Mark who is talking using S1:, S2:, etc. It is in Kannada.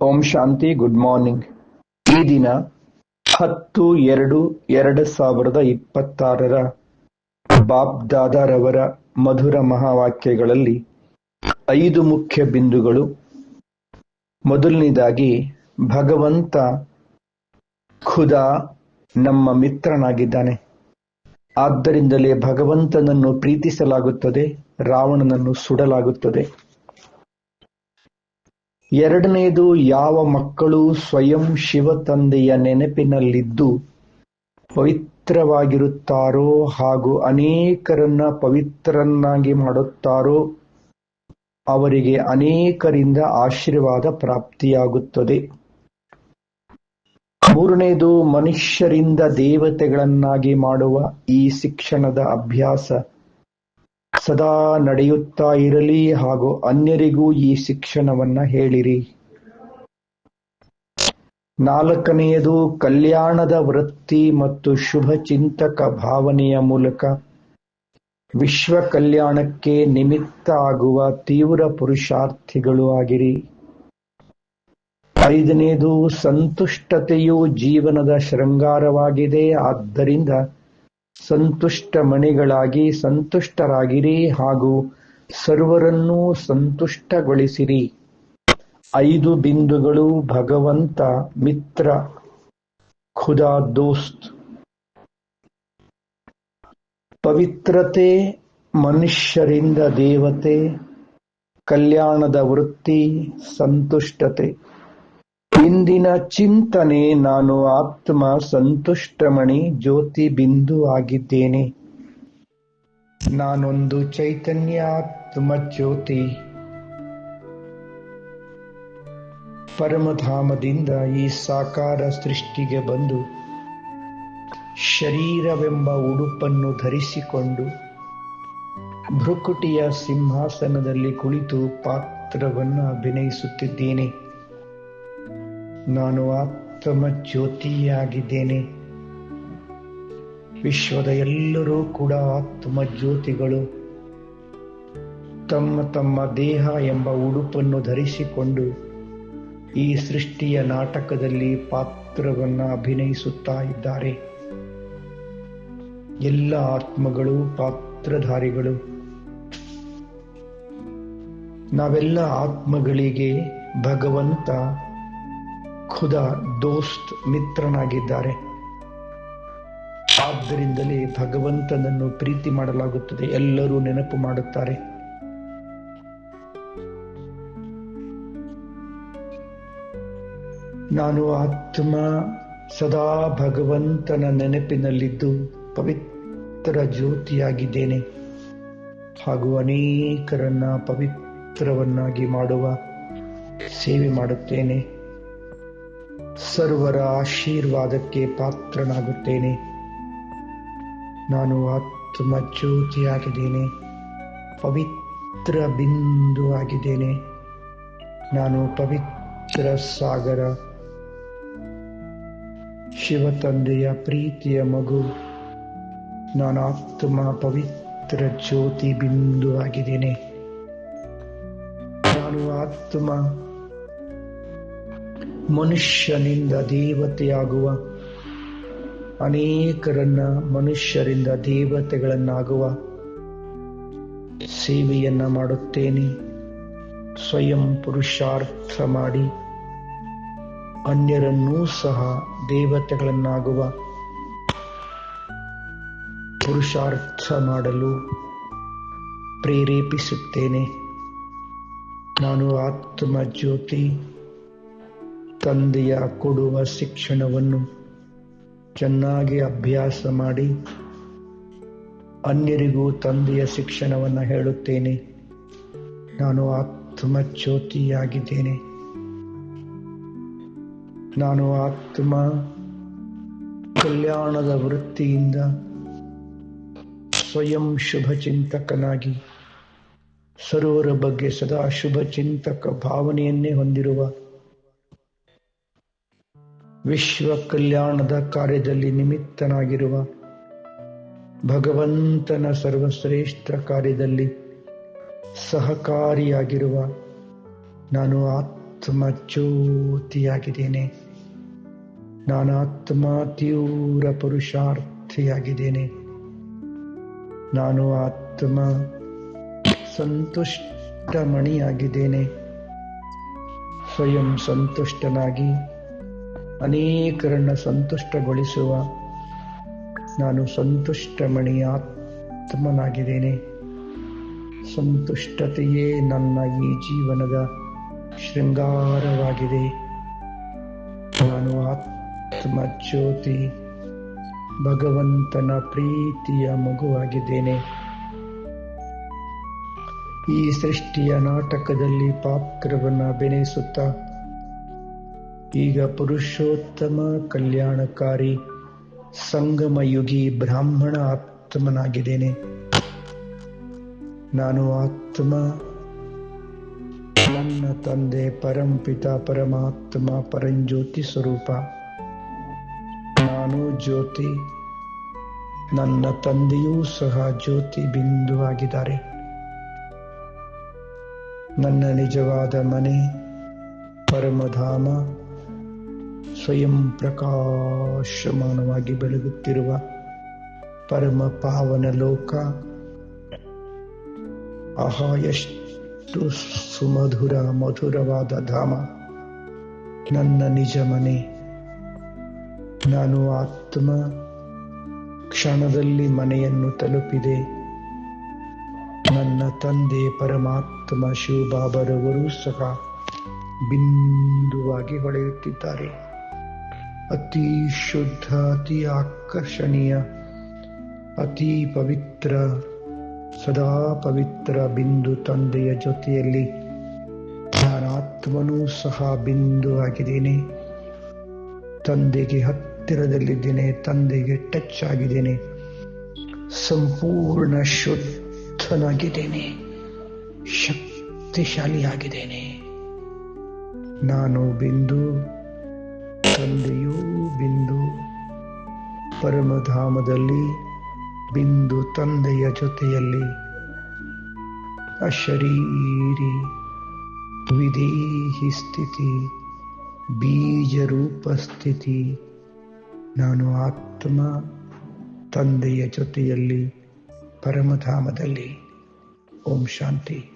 S1: ಓಂ ಶಾಂತಿ. Good morning. ಈ ದಿನ 10/2/2026 ಬಾಪ್ ದಾದಾರವರ ಮಧುರ ಮಹಾವಾಕ್ಯಗಳಲ್ಲಿ 5 ಮುಖ್ಯ ಬಿಂದುಗಳು. ಮೊದಲನೇದಾಗಿ, ಭಗವಂತ ಖುದಾ ನಮ್ಮ ಮಿತ್ರನಾಗಿದ್ದಾನೆ, ಆದ್ದರಿಂದಲೇ ಭಗವಂತನನ್ನು ಪ್ರೀತಿಸಲಾಗುತ್ತದೆ, ರಾವಣನನ್ನು ಸುಡಲಾಗುತ್ತದೆ. ಎರಡನೆಯದು, ಯಾವ ಮಕ್ಕಳು ಸ್ವಯಂ ಶಿವ ತಂದೆಯ ನೆನಪಿನಲ್ಲಿದ್ದು ಪವಿತ್ರವಾಗಿರುತ್ತಾರೋ ಹಾಗೂ ಅನೇಕರನ್ನ ಪವಿತ್ರರನ್ನಾಗಿ ಮಾಡುತ್ತಾರೋ ಅವರಿಗೆ ಅನೇಕರಿಂದ ಆಶೀರ್ವಾದ ಪ್ರಾಪ್ತಿಯಾಗುತ್ತದೆ. ಮೂರನೆಯದು, ಮನುಷ್ಯರಿಂದ ದೇವತೆಗಳನ್ನಾಗಿ ಮಾಡುವ ಈ ಶಿಕ್ಷಣದ ಅಭ್ಯಾಸ ಸದಾ ನಡೆಯುತ್ತಾ ಇರಲಿ ಹಾಗೂ ಅನ್ಯರಿಗೂ ಈ ಶಿಕ್ಷಣವನ್ನ ಹೇಳಿರಿ. ನಾಲ್ಕನೆಯದು, ಕಲ್ಯಾಣದ ವೃತ್ತಿ ಮತ್ತು ಶುಭ ಚಿಂತಕ ಭಾವನೆಯ ಮೂಲಕ ವಿಶ್ವ ಕಲ್ಯಾಣಕ್ಕೆ ನಿಮಿತ್ತ ಆಗುವ ತೀವ್ರ ಪುರುಷಾರ್ಥಿಗಳು ಆಗಿರಿ. ಐದನೆಯದು, ಸಂತುಷ್ಟತೆಯು ಜೀವನದ ಶೃಂಗಾರವಾಗಿದೆ, ಆದ್ದರಿಂದ ಸಂತುಷ್ಟ ಮಣಿಗಳಾಗಿ ಸಂತುಷ್ಟರಾಗಿರಿ ಹಾಗೂ ಸರ್ವರನ್ನೂ ಸಂತುಷ್ಟಗೊಳಿಸಿರಿ. 5 ಬಿಂದುಗಳು. ಭಗವಂತ ಮಿತ್ರ, ಖುದಾ ದೋಸ್ತ್. ಪವಿತ್ರತೆ, ಮನುಷ್ಯರಿಂದ ದೇವತೆ, ಕಲ್ಯಾಣದ ವೃತ್ತಿ, ಸಂತುಷ್ಟತೆ. ಇಂದಿನ ಚಿಂತನೆ: ನಾನು ಆತ್ಮ ಸಂತುಷ್ಟಮಣಿ ಜ್ಯೋತಿ ಬಿಂದು ಆಗಿದ್ದೇನೆ. ನಾನೊಂದು ಚೈತನ್ಯಾತ್ಮ ಜ್ಯೋತಿ. ಪರಮಧಾಮದಿಂದ ಈ ಸಾಕಾರ ಸೃಷ್ಟಿಗೆ ಬಂದು ಶರೀರವೆಂಬ ಉಡುಪನ್ನು ಧರಿಸಿಕೊಂಡು ಭೃಕುಟಿಯ ಸಿಂಹಾಸನದಲ್ಲಿ ಕುಳಿತು ಪಾತ್ರವನ್ನು ಅಭಿನಯಿಸುತ್ತಿದ್ದೇನೆ. ನಾನು ಆತ್ಮ ಜ್ಯೋತಿಯಾಗಿದ್ದೇನೆ. ವಿಶ್ವದ ಎಲ್ಲರೂ ಕೂಡ ಆತ್ಮ ಜ್ಯೋತಿಗಳು. ತಮ್ಮ ತಮ್ಮ ದೇಹ ಎಂಬ ಉಡುಪನ್ನು ಧರಿಸಿಕೊಂಡು ಈ ಸೃಷ್ಟಿಯ ನಾಟಕದಲ್ಲಿ ಪಾತ್ರವನ್ನು ಅಭಿನಯಿಸುತ್ತಾ ಇದ್ದಾರೆ. ಎಲ್ಲ ಆತ್ಮಗಳು ಪಾತ್ರಧಾರಿಗಳು. ನಾವೆಲ್ಲ ಆತ್ಮಗಳಿಗೆ ಭಗವಂತ ಖುದಾ ದೋಸ್ತ್, ಮಿತ್ರನಾಗಿದ್ದಾರೆ. ಆದ್ದರಿಂದಲೇ ಭಗವಂತನನ್ನು ಪ್ರೀತಿ ಮಾಡಲಾಗುತ್ತದೆ, ಎಲ್ಲರೂ ನೆನಪು ಮಾಡುತ್ತಾರೆ. ನಾನು ಆತ್ಮ ಸದಾ ಭಗವಂತನ ನೆನಪಿನಲ್ಲಿದ್ದು ಪವಿತ್ರ ಜ್ಯೋತಿಯಾಗಿದ್ದೇನೆ ಹಾಗೂ ಅನೇಕರನ್ನ ಪವಿತ್ರವನ್ನಾಗಿ ಮಾಡುವ ಸೇವೆ ಮಾಡುತ್ತೇನೆ. ಸರ್ವರ ಆಶೀರ್ವಾದಕ್ಕೆ ಪಾತ್ರನಾಗುತ್ತೇನೆ. ನಾನು ಆತ್ಮ ಜ್ಯೋತಿಯಾಗಿದ್ದೇನೆ, ಪವಿತ್ರ ಬಿಂದು ಆಗಿದ್ದೇನೆ. ನಾನು ಪವಿತ್ರ ಸಾಗರ, ಶಿವ ತಂದೆಯ ಪ್ರೀತಿಯ ಮಗು. ನಾನು ಆತ್ಮ ಪವಿತ್ರ ಜ್ಯೋತಿ ಬಿಂದು ಆಗಿದ್ದೇನೆ. ನಾನು ಆತ್ಮ ಮನುಷ್ಯನಿಂದ ದೇವತೆಯಾಗುವ, ಅನೇಕರನ್ನ ಮನುಷ್ಯರಿಂದ ದೇವತೆಗಳನ್ನಾಗುವ ಸೇವೆಯನ್ನ ಮಾಡುತ್ತೇನೆ. ಸ್ವಯಂ ಪುರುಷಾರ್ಥ ಮಾಡಿ ಅನ್ಯರನ್ನೂ ಸಹ ದೇವತೆಗಳನ್ನಾಗುವ ಪುರುಷಾರ್ಥ ಮಾಡಲು ಪ್ರೇರೇಪಿಸುತ್ತೇನೆ. ನಾನು ಆತ್ಮ ಜ್ಯೋತಿ. ತಂದೆಯ ಕೊಡುವ ಶಿಕ್ಷಣವನ್ನು ಚೆನ್ನಾಗಿ ಅಭ್ಯಾಸ ಮಾಡಿ ಅನ್ಯರಿಗೂ ತಂದೆಯ ಶಿಕ್ಷಣವನ್ನು ಹೇಳುತ್ತೇನೆ. ನಾನು ಆತ್ಮ ಜ್ಯೋತಿಯಾಗಿದ್ದೇನೆ. ನಾನು ಆತ್ಮ ಕಲ್ಯಾಣದ ವೃತ್ತಿಯಿಂದ ಸ್ವಯಂ ಶುಭ ಚಿಂತಕನಾಗಿ ಸರ್ವರ ಬಗ್ಗೆ ಸದಾ ಶುಭ ಚಿಂತಕ ಭಾವನೆಯನ್ನೇ ಹೊಂದಿರುವ, ವಿಶ್ವ ಕಲ್ಯಾಣದ ಕಾರ್ಯದಲ್ಲಿ ನಿಮಿತ್ತನಾಗಿರುವ, ಭಗವಂತನ ಸರ್ವಶ್ರೇಷ್ಠ ಕಾರ್ಯದಲ್ಲಿ ಸಹಕಾರಿಯಾಗಿರುವ ನಾನು ಆತ್ಮ ಜ್ಯೋತಿಯಾಗಿದ್ದೇನೆ. ನಾನಾತ್ಮ ತೀವ್ರ ಪುರುಷಾರ್ಥಿಯಾಗಿದ್ದೇನೆ. ನಾನು ಆತ್ಮ ಸಂತುಷ್ಟ ಮಣಿಯಾಗಿದ್ದೇನೆ. ಸ್ವಯಂ ಸಂತುಷ್ಟನಾಗಿ ಅನೇಕರನ್ನ ಸಂತುಷ್ಟಗೊಳಿಸುವ ನಾನು ಸಂತುಷ್ಟ ಮಣಿ ಆತ್ಮನಾಗಿದ್ದೇನೆ. ಸಂತುಷ್ಟತೆಯೇ ನನ್ನ ಈ ಜೀವನದ ಶೃಂಗಾರವಾಗಿದೆ. ನಾನು ಆತ್ಮ ಜ್ಯೋತಿ, ಭಗವಂತನ ಪ್ರೀತಿಯ ಮಗುವಾಗಿದ್ದೇನೆ. ಈ ಸೃಷ್ಟಿಯ ನಾಟಕದಲ್ಲಿ ಪಾತ್ರವನ್ನು ಅಭಿನಯಿಸುತ್ತಾ ಈಗ ಪುರುಷೋತ್ತಮ ಕಲ್ಯಾಣಕಾರಿ ಸಂಗಮಯುಗಿ ಬ್ರಾಹ್ಮಣ ಆತ್ಮನಾಗಿದ್ದೇನೆ. ನಾನು ಆತ್ಮ, ನನ್ನ ತಂದೆ ಪರಂಪಿತ ಪರಮಾತ್ಮ ಪರಂಜ್ಯೋತಿ ಸ್ವರೂಪ. ನಾನು ಜ್ಯೋತಿ, ನನ್ನ ತಂದೆಯೂ ಸಹ ಜ್ಯೋತಿ ಬಿಂದು ಆಗಿದ್ದಾರೆ. ನನ್ನ ನಿಜವಾದ ಮನೆ ಪರಮಧಾಮ, ಸ್ವಯಂ ಪ್ರಕಾಶಮಾನವಾಗಿ ಬೆಳಗುತ್ತಿರುವ ಪರಮ ಪಾವನ ಲೋಕ. ಆಹಾ, ಎಷ್ಟು ಸುಮಧುರ ಮಧುರವಾದ ಧಾಮ ನನ್ನ ನಿಜ ಮನೆ. ನಾನು ಆತ್ಮ ಕ್ಷಣದಲ್ಲಿ ಮನೆಯನ್ನು ತಲುಪಿದೆ. ನನ್ನ ತಂದೆ ಪರಮಾತ್ಮ ಶಿವಬಾಬರವರು ಸಹ ಬಿಂದುವಾಗಿ ಹೊಳೆಯುತ್ತಿದ್ದಾರೆ. ಅತಿ ಶುದ್ಧ, ಅತಿ ಆಕರ್ಷಣೀಯ, ಅತಿ ಪವಿತ್ರ, ಸದಾ ಪವಿತ್ರ ಬಿಂದು ತಂದೆಯ ಜೊತೆಯಲ್ಲಿ ನಾನಾತ್ಮನೂ ಸಹ ಬಿಂದು ಆಗಿದ್ದೇನೆ. ತಂದೆಗೆ ಹತ್ತಿರದಲ್ಲಿದ್ದೇನೆ, ತಂದೆಗೆ ಟಚ್ ಆಗಿದ್ದೇನೆ, ಸಂಪೂರ್ಣ ಶುದ್ಧನಾಗಿದ್ದೇನೆ, ಶಕ್ತಿಶಾಲಿಯಾಗಿದ್ದೇನೆ. ನಾನು ಬಿಂದು, ತಂದೆಯೂ ಬಿಂದು. ಪರಮಧಾಮದಲ್ಲಿ ಬಿಂದು ತಂದೆಯ ಜೊತೆಯಲ್ಲಿ ಅಶರೀರಿ ವಿದೇಹಿ ಸ್ಥಿತಿ, ಬೀಜರೂಪ ಸ್ಥಿತಿ. ನಾನು ಆತ್ಮ ತಂದೆಯ ಜೊತೆಯಲ್ಲಿ ಪರಮಧಾಮದಲ್ಲಿ. ಓಂ ಶಾಂತಿ.